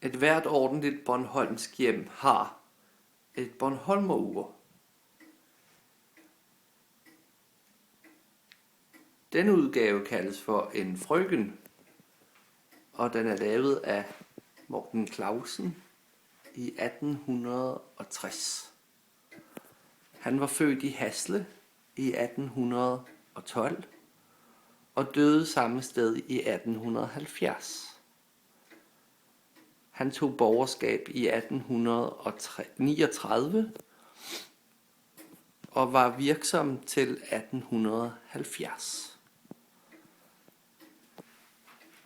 Et hvert ordentligt bornholmsk hjem har et bornholmerur. Denne udgave kaldes for en frøken, og den er lavet af Morten Clausen i 1860. Han var født i Hasle i 1812 og døde samme sted i 1870. Han tog borgerskab i 1839 og var virksom til 1870.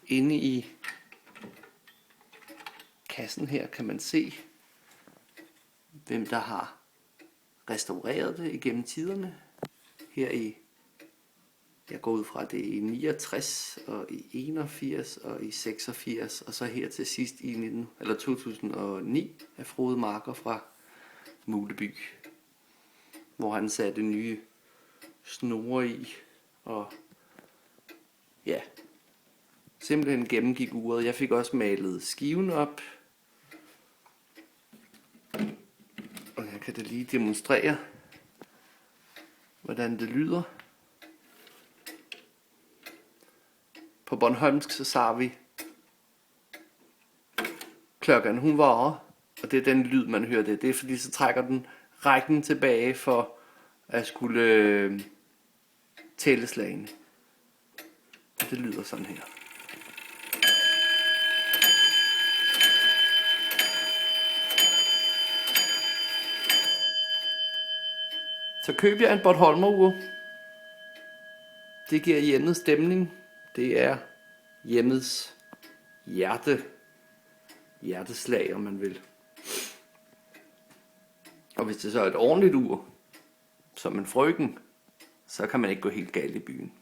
Inde i kassen her kan man se, hvem der har restaureret det igennem tiderne. Her i, jeg går ud fra det i 69 og i 81 og i 86, og så her til sidst i 2009 af Frode Marker fra Muleby, hvor han satte nye snore i og ja, simpelthen gennemgik uret. Jeg fik også malet skiven op, og jeg kan da lige demonstrere, hvordan det lyder. På bornholmsk så sagde vi, klokken hun var, og det er den lyd man hører det. Det er fordi så trækker den rækken tilbage for at skulle tælle slagene. Det lyder sådan her. Så køb jeg en bornholmerur. Det giver hjemmets stemning. Det er hjemmets hjerteslag, om man vil. Og hvis det så er et ordentligt ur, som en frøken, så kan man ikke gå helt galt i byen.